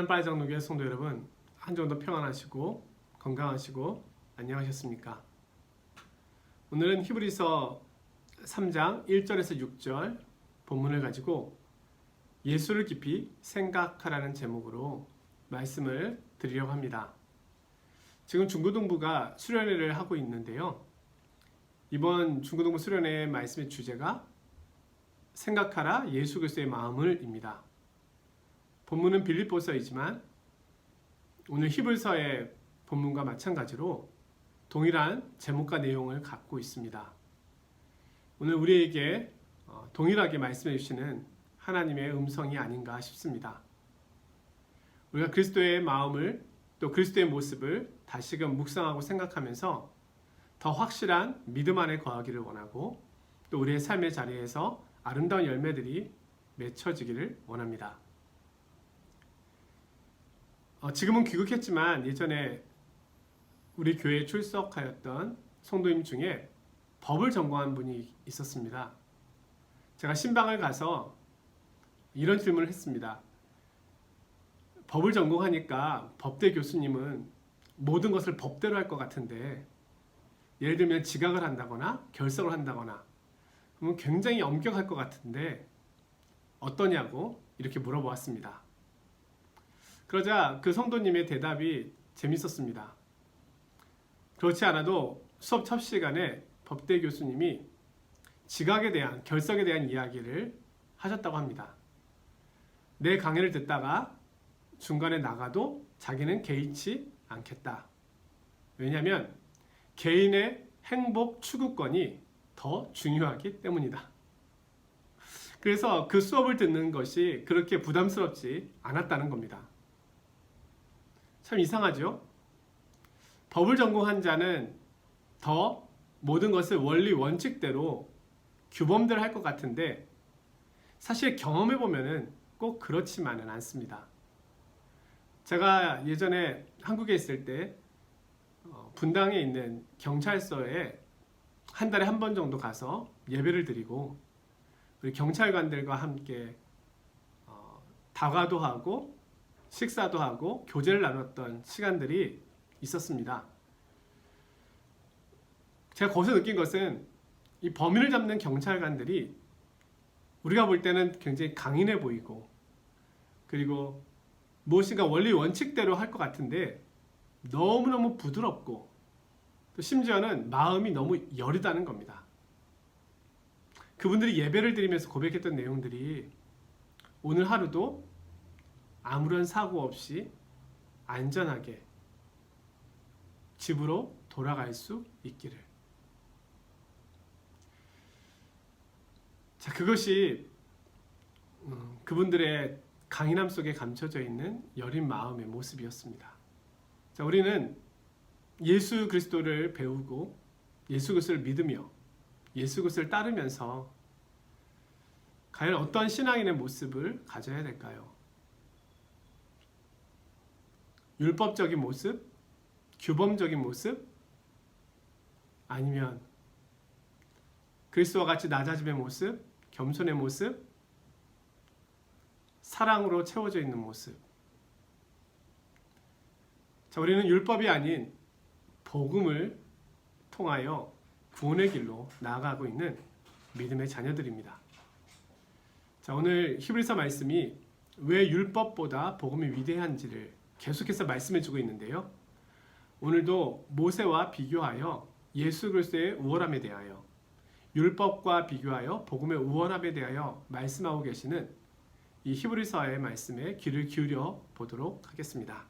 사랑하는 빠이장로교회 성도 여러분, 한 주도 평안하시고 건강하시고 안녕하셨습니까? 오늘은 히브리서 3장 1절에서 6절 본문을 가지고 예수를 깊이 생각하라는 제목으로 말씀을 드리려고 합니다. 지금 중고등부가 수련회를 하고 있는데요. 이번 중고등부 수련회 말씀의 주제가 생각하라 예수 그리스도의 마음을 입니다. 본문은 빌립보서이지만 오늘 히브리서의 본문과 마찬가지로 동일한 제목과 내용을 갖고 있습니다. 오늘 우리에게 동일하게 말씀해 주시는 하나님의 음성이 아닌가 싶습니다. 우리가 그리스도의 마음을 또 그리스도의 모습을 다시금 묵상하고 생각하면서 더 확실한 믿음 안에 거하기를 원하고 또 우리의 삶의 자리에서 아름다운 열매들이 맺혀지기를 원합니다. 지금은 귀국했지만 예전에 우리 교회에 출석하였던 성도님 중에 법을 전공한 분이 있었습니다. 제가 신방을 가서 이런 질문을 했습니다. 법을 전공하니까 법대 교수님은 모든 것을 법대로 할 것 같은데 예를 들면 지각을 한다거나 결석을 한다거나 그러면 굉장히 엄격할 것 같은데 어떠냐고 이렇게 물어보았습니다. 그러자 그 성도님의 대답이 재밌었습니다. 그렇지 않아도 수업 첫 시간에 법대 교수님이 지각에 대한, 결석에 대한 이야기를 하셨다고 합니다. 내 강의를 듣다가 중간에 나가도 자기는 개의치 않겠다. 왜냐하면 개인의 행복 추구권이 더 중요하기 때문이다. 그래서 그 수업을 듣는 것이 그렇게 부담스럽지 않았다는 겁니다. 참 이상하죠? 법을 전공한 자는 더 모든 것을 원리 원칙대로 규범대로 할 것 같은데 사실 경험해 보면은 꼭 그렇지만은 않습니다. 제가 예전에 한국에 있을 때 분당에 있는 경찰서에 한 달에 한 번 정도 가서 예배를 드리고 우리 경찰관들과 함께 다과도 하고 식사도 하고 교제를 나눴던 시간들이 있었습니다. 제가 거기서 느낀 것은 이 범인을 잡는 경찰관들이 우리가 볼 때는 굉장히 강인해 보이고 그리고 무엇인가 원리 원칙대로 할 것 같은데 너무너무 부드럽고 또 심지어는 마음이 너무 여리다는 겁니다. 그분들이 예배를 드리면서 고백했던 내용들이 오늘 하루도 아무런 사고 없이 안전하게 집으로 돌아갈 수 있기를. 자, 그것이 그분들의 강인함 속에 감춰져 있는 여린 마음의 모습이었습니다. 자, 우리는 예수 그리스도를 배우고 예수 그리스도를 믿으며 예수 그리스도를 따르면서 과연 어떤 신앙인의 모습을 가져야 될까요? 율법적인 모습? 규범적인 모습? 아니면 그리스도와 같이 낮아짐의 모습? 겸손의 모습? 사랑으로 채워져 있는 모습? 자, 우리는 율법이 아닌 복음을 통하여 구원의 길로 나아가고 있는 믿음의 자녀들입니다. 자, 오늘 히브리서 말씀이 왜 율법보다 복음이 위대한지를 계속해서 말씀해 주고 있는데요. 오늘도 모세와 비교하여 예수 그리스도의 우월함에 대하여 율법과 비교하여 복음의 우월함에 대하여 말씀하고 계시는 이 히브리서의 말씀에 귀를 기울여 보도록 하겠습니다.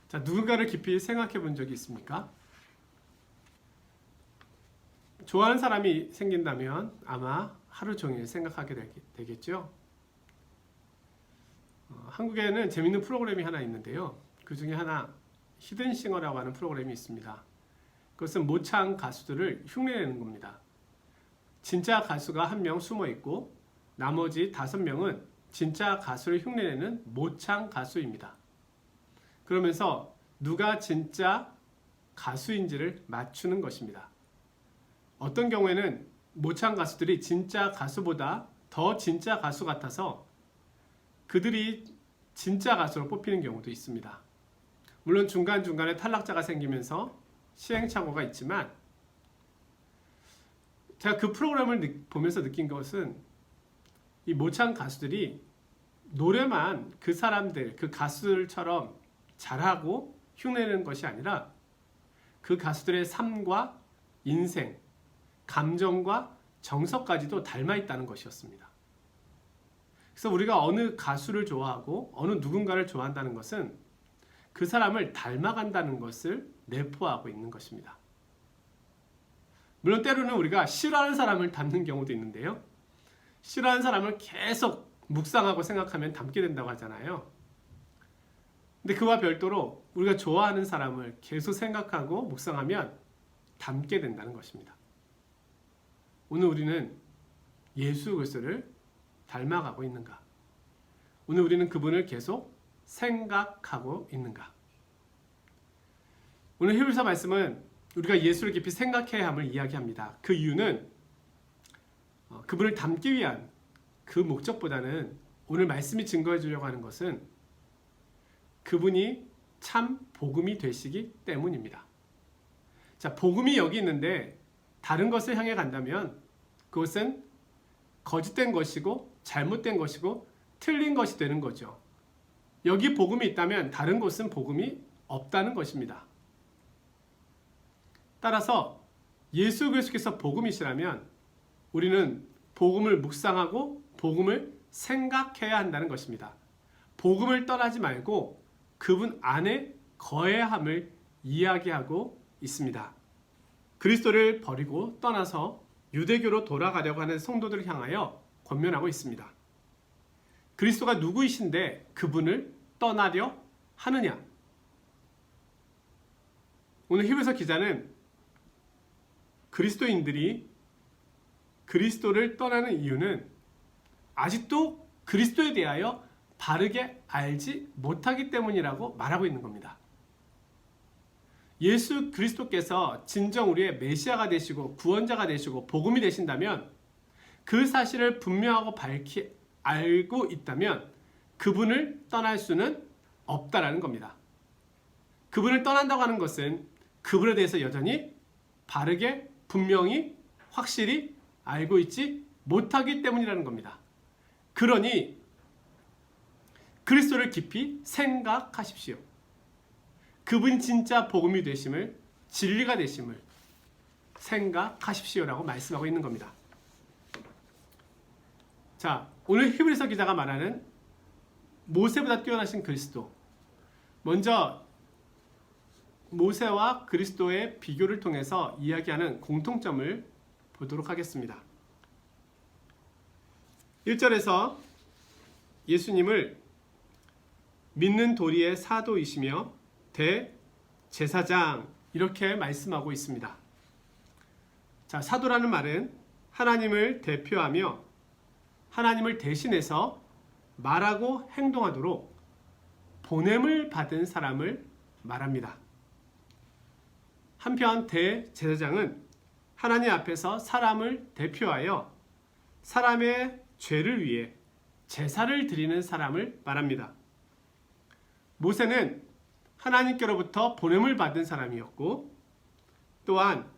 자, 누군가를 깊이 생각해 본 적이 있습니까? 좋아하는 사람이 생긴다면 아마 하루 종일 생각하게 되겠죠. 한국에는 재밌는 프로그램이 하나 있는데요. 그 중에 하나 히든싱어라고 하는 프로그램이 있습니다. 그것은 모창 가수들을 흉내내는 겁니다. 진짜 가수가 한 명 숨어 있고 나머지 5명은 진짜 가수를 흉내내는 모창 가수입니다. 그러면서 누가 진짜 가수인지를 맞추는 것입니다. 어떤 경우에는 모창 가수들이 진짜 가수보다 더 진짜 가수 같아서 그들이 진짜 가수로 뽑히는 경우도 있습니다. 물론 중간중간에 탈락자가 생기면서 시행착오가 있지만 제가 그 프로그램을 보면서 느낀 것은 이 모창 가수들이 노래만 그 사람들, 그 가수들처럼 잘하고 흉내내는 것이 아니라 그 가수들의 삶과 인생, 감정과 정서까지도 닮아 있다는 것이었습니다. 그래서 우리가 어느 가수를 좋아하고 어느 누군가를 좋아한다는 것은 그 사람을 닮아간다는 것을 내포하고 있는 것입니다. 물론 때로는 우리가 싫어하는 사람을 닮는 경우도 있는데요. 싫어하는 사람을 계속 묵상하고 생각하면 닮게 된다고 하잖아요. 근데 그와 별도로 우리가 좋아하는 사람을 계속 생각하고 묵상하면 닮게 된다는 것입니다. 오늘 우리는 예수 그리스도를 닮아가고 있는가? 오늘 우리는 그분을 계속 생각하고 있는가? 오늘 히브리서 말씀은 우리가 예수를 깊이 생각해야 함을 이야기합니다. 그 이유는 그분을 닮기 위한 그 목적보다는 오늘 말씀이 증거해 주려고 하는 것은 그분이 참 복음이 되시기 때문입니다. 자, 복음이 여기 있는데 다른 것을 향해 간다면 그것은 거짓된 것이고 잘못된 것이고 틀린 것이 되는 거죠. 여기 복음이 있다면 다른 곳은 복음이 없다는 것입니다. 따라서 예수 그리스도께서 복음이시라면 우리는 복음을 묵상하고 복음을 생각해야 한다는 것입니다. 복음을 떠나지 말고 그분 안에 거해야 함을 이야기하고 있습니다. 그리스도를 버리고 떠나서 유대교로 돌아가려고 하는 성도들을 향하여 권면하고 있습니다. 그리스도가 누구이신데 그분을 떠나려 하느냐? 오늘 히브리서 기자는 그리스도인들이 그리스도를 떠나는 이유는 아직도 그리스도에 대하여 바르게 알지 못하기 때문이라고 말하고 있는 겁니다. 예수 그리스도께서 진정 우리의 메시아가 되시고 구원자가 되시고 복음이 되신다면 그 사실을 분명하고 밝히 알고 있다면 그분을 떠날 수는 없다라는 겁니다. 그분을 떠난다고 하는 것은 그분에 대해서 여전히 바르게 분명히 확실히 알고 있지 못하기 때문이라는 겁니다. 그러니 그리스도를 깊이 생각하십시오. 그분이 진짜 복음이 되심을, 진리가 되심을 생각하십시오라고 말씀하고 있는 겁니다. 자, 오늘 히브리서 기자가 말하는 모세보다 뛰어나신 그리스도. 먼저 모세와 그리스도의 비교를 통해서 이야기하는 공통점을 보도록 하겠습니다. 1절에서 예수님을 믿는 도리의 사도이시며 대제사장 이렇게 말씀하고 있습니다. 자, 사도라는 말은 하나님을 대표하며 하나님을 대신해서 말하고 행동하도록 보냄을 받은 사람을 말합니다. 한편 대제사장은 하나님 앞에서 사람을 대표하여 사람의 죄를 위해 제사를 드리는 사람을 말합니다. 모세는 하나님께로부터 보냄을 받은 사람이었고 또한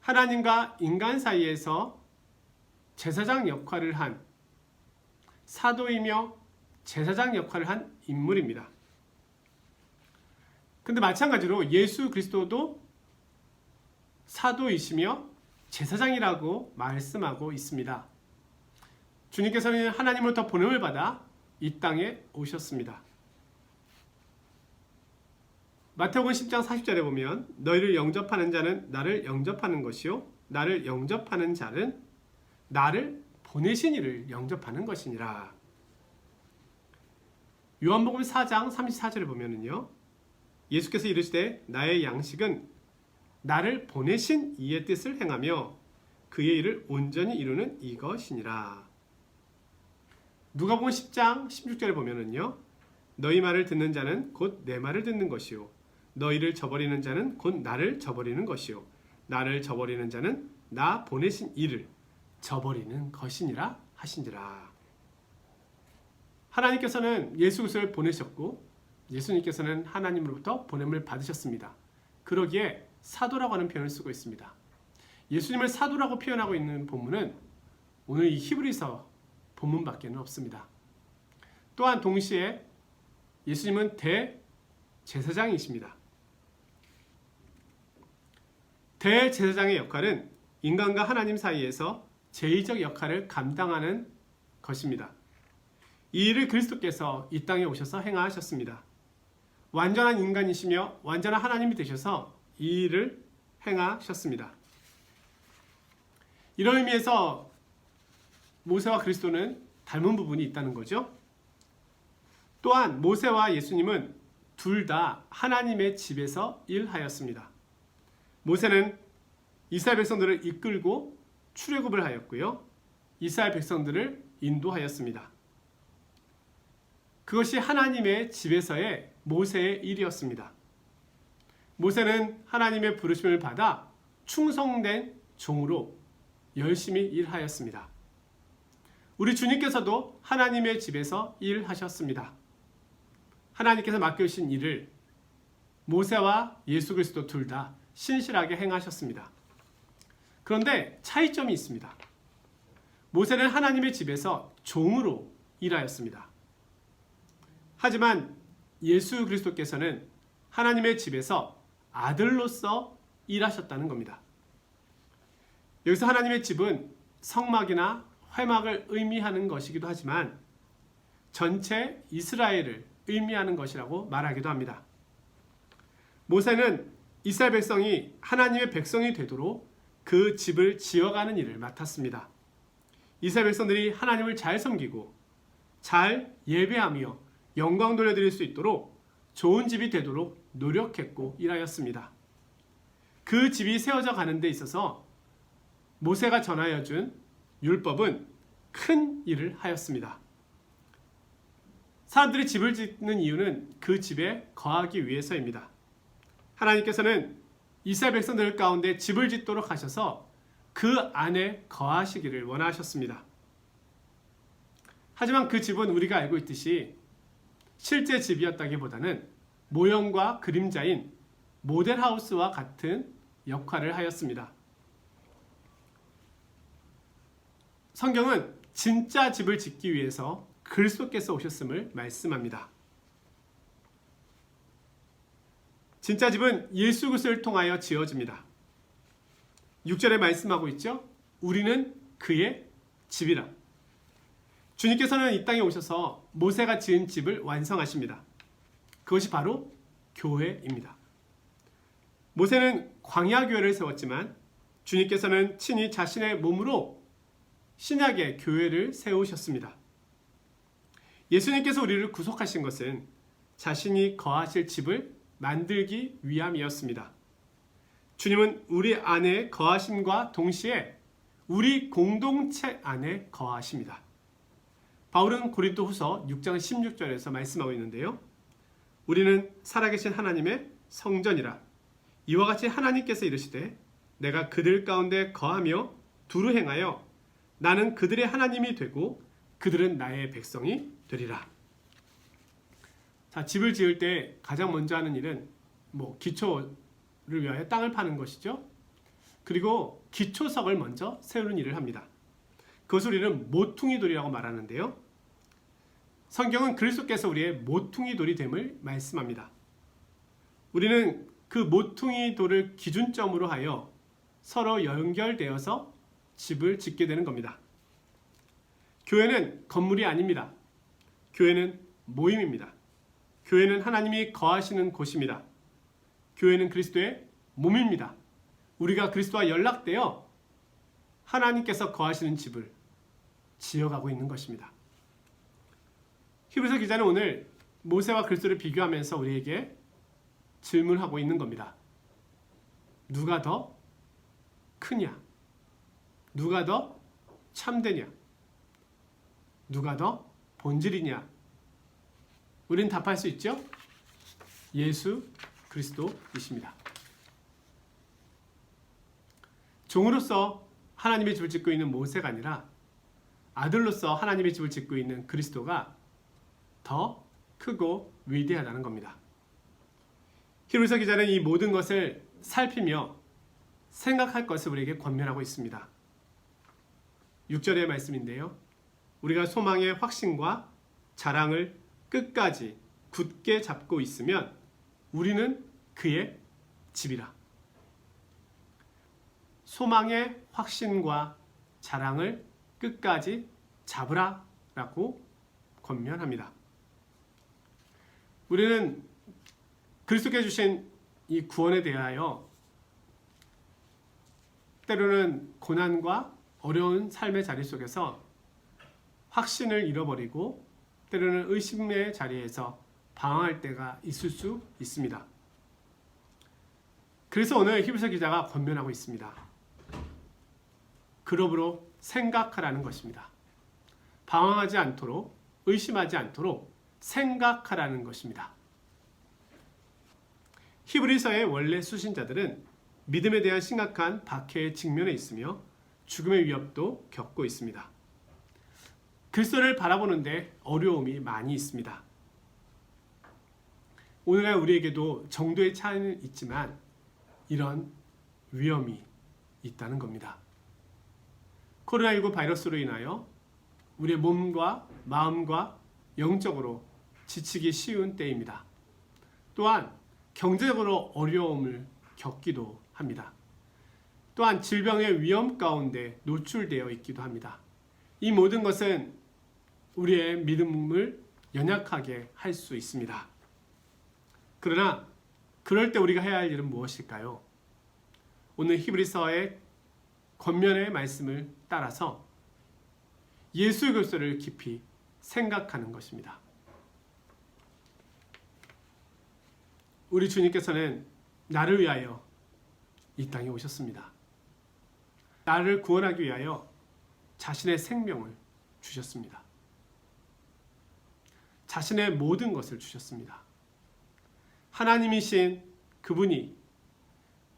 하나님과 인간 사이에서 제사장 역할을 한 사도이며 제사장 역할을 한 인물입니다. 근데 마찬가지로 예수 그리스도도 사도이시며 제사장이라고 말씀하고 있습니다. 주님께서는 하나님으로부터 보냄을 받아 이 땅에 오셨습니다. 마태복음 10장 40절에 보면 너희를 영접하는 자는 나를 영접하는 것이요 나를 영접하는 자는 나를 보내신 이를 영접하는 것이니라. 요한복음 4장 34절에 보면은요. 예수께서 이르시되 나의 양식은 나를 보내신 이의 뜻을 행하며 그의 일을 온전히 이루는 이것이니라. 누가복음 10장 16절에 보면은요. 너희 말을 듣는 자는 곧 내 말을 듣는 것이요 너희를 저버리는 자는 곧 나를 저버리는 것이요 나를 저버리는 자는 나 보내신 이를 저버리는 것이니라 하신지라. 하나님께서는 예수 그리스도를 보내셨고 예수님께서는 하나님으로부터 보냄을 받으셨습니다. 그러기에 사도라고 하는 표현을 쓰고 있습니다. 예수님을 사도라고 표현하고 있는 본문은 오늘 이 히브리서 본문밖에는 없습니다. 또한 동시에 예수님은 대제사장이십니다. 대제사장의 역할은 인간과 하나님 사이에서 제의적 역할을 감당하는 것입니다. 이 일을 그리스도께서 이 땅에 오셔서 행하셨습니다. 완전한 인간이시며 완전한 하나님이 되셔서 이 일을 행하셨습니다. 이런 의미에서 모세와 그리스도는 닮은 부분이 있다는 거죠. 또한 모세와 예수님은 둘 다 하나님의 집에서 일하였습니다. 모세는 이스라엘 백성들을 이끌고 출애굽을 하였고요. 이스라엘 백성들을 인도하였습니다. 그것이 하나님의 집에서의 모세의 일이었습니다. 모세는 하나님의 부르심을 받아 충성된 종으로 열심히 일하였습니다. 우리 주님께서도 하나님의 집에서 일하셨습니다. 하나님께서 맡겨주신 일을 모세와 예수 그리스도 둘 다 신실하게 행하셨습니다. 그런데 차이점이 있습니다. 모세는 하나님의 집에서 종으로 일하였습니다. 하지만 예수 그리스도께서는 하나님의 집에서 아들로서 일하셨다는 겁니다. 여기서 하나님의 집은 성막이나 회막을 의미하는 것이기도 하지만 전체 이스라엘을 의미하는 것이라고 말하기도 합니다. 모세는 이스라엘 백성이 하나님의 백성이 되도록 그 집을 지어가는 일을 맡았습니다. 이스라엘 백성들이 하나님을 잘 섬기고 잘 예배하며 영광 돌려드릴 수 있도록 좋은 집이 되도록 노력했고 일하였습니다. 그 집이 세워져 가는 데 있어서 모세가 전하여 준 율법은 큰 일을 하였습니다. 사람들이 집을 짓는 이유는 그 집에 거하기 위해서입니다. 하나님께서는 이스라엘 백성들 가운데 집을 짓도록 하셔서 그 안에 거하시기를 원하셨습니다. 하지만 그 집은 우리가 알고 있듯이 실제 집이었다기보다는 모형과 그림자인 모델하우스와 같은 역할을 하였습니다. 성경은 진짜 집을 짓기 위해서 그리스도께서 오셨음을 말씀합니다. 진짜 집은 예수 그리스도를 통하여 지어집니다. 6절에 말씀하고 있죠. 우리는 그의 집이라. 주님께서는 이 땅에 오셔서 모세가 지은 집을 완성하십니다. 그것이 바로 교회입니다. 모세는 광야 교회를 세웠지만 주님께서는 친히 자신의 몸으로 신약의 교회를 세우셨습니다. 예수님께서 우리를 구속하신 것은 자신이 거하실 집을 만들기 위함이었습니다. 주님은 우리 안에 거하심과 동시에 우리 공동체 안에 거하십니다. 바울은 고린도후서 6장 16절에서 말씀하고 있는데요. 우리는 살아계신 하나님의 성전이라. 이와 같이 하나님께서 이르시되 내가 그들 가운데 거하며 두루 행하여 나는 그들의 하나님이 되고 그들은 나의 백성이 되리라. 자, 집을 지을 때 가장 먼저 하는 일은 기초를 위하여 땅을 파는 것이죠. 그리고 기초석을 먼저 세우는 일을 합니다. 그것을 우리는 모퉁이 돌이라고 말하는데요. 성경은 그리스도께서 우리의 모퉁이 돌이 됨을 말씀합니다. 우리는 그 모퉁이 돌을 기준점으로 하여 서로 연결되어서 집을 짓게 되는 겁니다. 교회는 건물이 아닙니다. 교회는 모임입니다. 교회는 하나님이 거하시는 곳입니다. 교회는 그리스도의 몸입니다. 우리가 그리스도와 연락되어 하나님께서 거하시는 집을 지어가고 있는 것입니다. 히브리서 기자는 오늘 모세와 그리스도를 비교하면서 우리에게 질문하고 있는 겁니다. 누가 더 크냐? 누가 더 참되냐? 누가 더 본질이냐? 우린 답할 수 있죠? 예수 그리스도이십니다. 종으로서 하나님의 집을 짓고 있는 모세가 아니라 아들로서 하나님의 집을 짓고 있는 그리스도가 더 크고 위대하다는 겁니다. 히브리서 기자는 이 모든 것을 살피며 생각할 것을 우리에게 권면하고 있습니다. 6절의 말씀인데요. 우리가 소망의 확신과 자랑을 끝까지 굳게 잡고 있으면 우리는 그의 집이라. 소망의 확신과 자랑을 끝까지 잡으라 라고 권면합니다. 우리는 그리스도께 주신 이 구원에 대하여 때로는 고난과 어려운 삶의 자리 속에서 확신을 잃어버리고 때로는 의심의 자리에서 방황할 때가 있을 수 있습니다. 그래서 오늘 히브리서 기자가 권면하고 있습니다. 그러므로 생각하라는 것입니다. 방황하지 않도록, 의심하지 않도록 생각하라는 것입니다. 히브리서의 원래 수신자들은 믿음에 대한 심각한 박해에 직면해 있으며 죽음의 위협도 겪고 있습니다. 그리스도를 바라보는데 어려움이 많이 있습니다. 오늘날 우리에게도 정도의 차이는 있지만 이런 위험이 있다는 겁니다. 코로나19 바이러스로 인하여 우리의 몸과 마음과 영적으로 지치기 쉬운 때입니다. 또한 경제적으로 어려움을 겪기도 합니다. 또한 질병의 위험 가운데 노출되어 있기도 합니다. 이 모든 것은 우리의 믿음을 연약하게 할 수 있습니다. 그러나 그럴 때 우리가 해야 할 일은 무엇일까요? 오늘 히브리서의 권면의 말씀을 따라서 예수 그리스도를 깊이 생각하는 것입니다. 우리 주님께서는 나를 위하여 이 땅에 오셨습니다. 나를 구원하기 위하여 자신의 생명을 주셨습니다. 자신의 모든 것을 주셨습니다. 하나님이신 그분이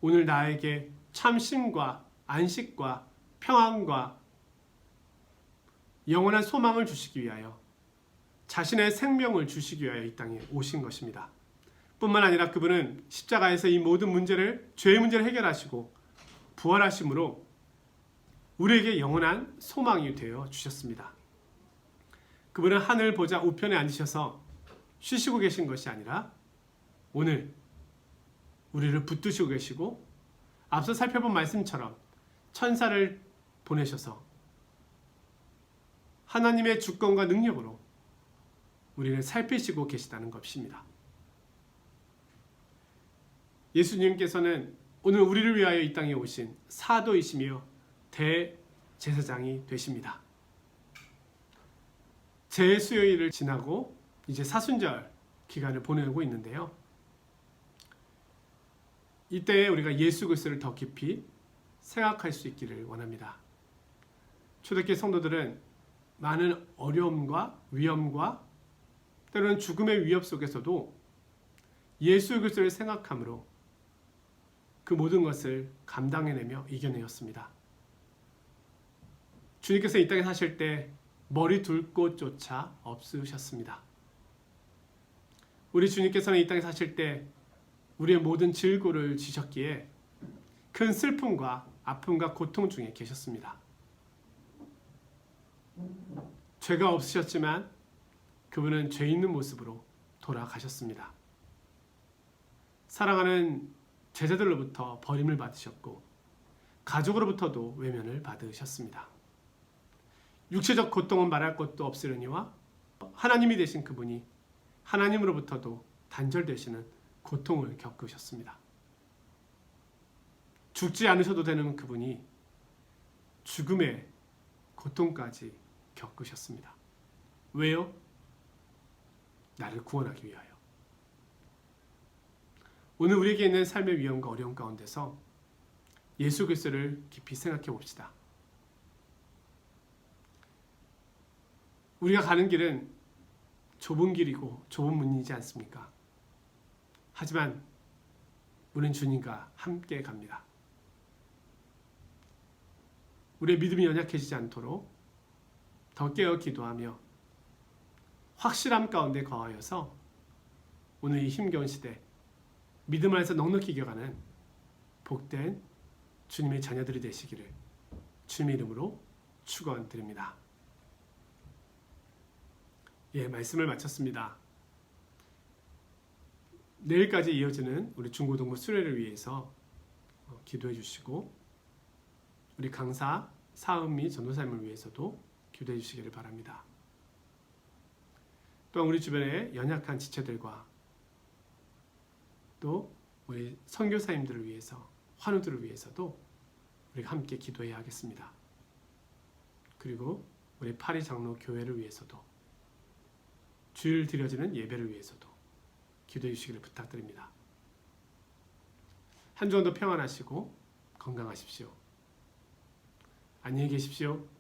오늘 나에게 참심과 안식과 평안과 영원한 소망을 주시기 위하여 자신의 생명을 주시기 위하여 이 땅에 오신 것입니다. 뿐만 아니라 그분은 십자가에서 이 모든 문제를, 죄의 문제를 해결하시고 부활하심으로 우리에게 영원한 소망이 되어 주셨습니다. 그분은 하늘 보좌 우편에 앉으셔서 쉬시고 계신 것이 아니라 오늘 우리를 붙드시고 계시고 앞서 살펴본 말씀처럼 천사를 보내셔서 하나님의 주권과 능력으로 우리를 살피시고 계시다는 것입니다. 예수님께서는 오늘 우리를 위하여 이 땅에 오신 사도이시며 대제사장이 되십니다. 제수요일을 지나고 이제 사순절 기간을 보내고 있는데요. 이때 우리가 예수 그리스도를 더 깊이 생각할 수 있기를 원합니다. 초대교회 성도들은 많은 어려움과 위험과 때로는 죽음의 위협 속에서도 예수 그리스도를 생각함으로 그 모든 것을 감당해내며 이겨내었습니다. 주님께서 이 땅에 사실 때 머리 둘 곳조차 없으셨습니다. 우리 주님께서는 이 땅에 사실 때 우리의 모든 질고를 지셨기에 큰 슬픔과 아픔과 고통 중에 계셨습니다. 죄가 없으셨지만 그분은 죄 있는 모습으로 돌아가셨습니다. 사랑하는 제자들로부터 버림을 받으셨고 가족으로부터도 외면을 받으셨습니다. 육체적 고통은 말할 것도 없으려니와 하나님이 되신 그분이 하나님으로부터도 단절되시는 고통을 겪으셨습니다. 죽지 않으셔도 되는 그분이 죽음의 고통까지 겪으셨습니다. 왜요? 나를 구원하기 위하여. 오늘 우리에게 있는 삶의 위험과 어려움 가운데서 예수 그리스도를 깊이 생각해 봅시다. 우리가 가는 길은 좁은 길이고 좁은 문이지 않습니까? 하지만 우리는 주님과 함께 갑니다. 우리의 믿음이 연약해지지 않도록 더 깨어 기도하며 확실함 가운데 거하여서 오늘 이 힘겨운 시대 믿음 안에서 넉넉히 이겨가는 복된 주님의 자녀들이 되시기를 주님의 이름으로 축원드립니다. 예, 말씀을 마쳤습니다. 내일까지 이어지는 우리 중고등부 수련을 위해서 기도해 주시고 우리 강사 사은미 전도사님을 위해서도 기도해 주시기를 바랍니다. 또한 우리 주변의 연약한 지체들과 또 우리 선교사님들을 위해서 환우들을 위해서도 우리가 함께 기도해야 하겠습니다. 그리고 우리 파리 장로 교회를 위해서도 주일 드려지는 예배를 위해서도 기도해 주시기를 부탁드립니다. 한 주간도 평안하시고 건강하십시오. 안녕히 계십시오.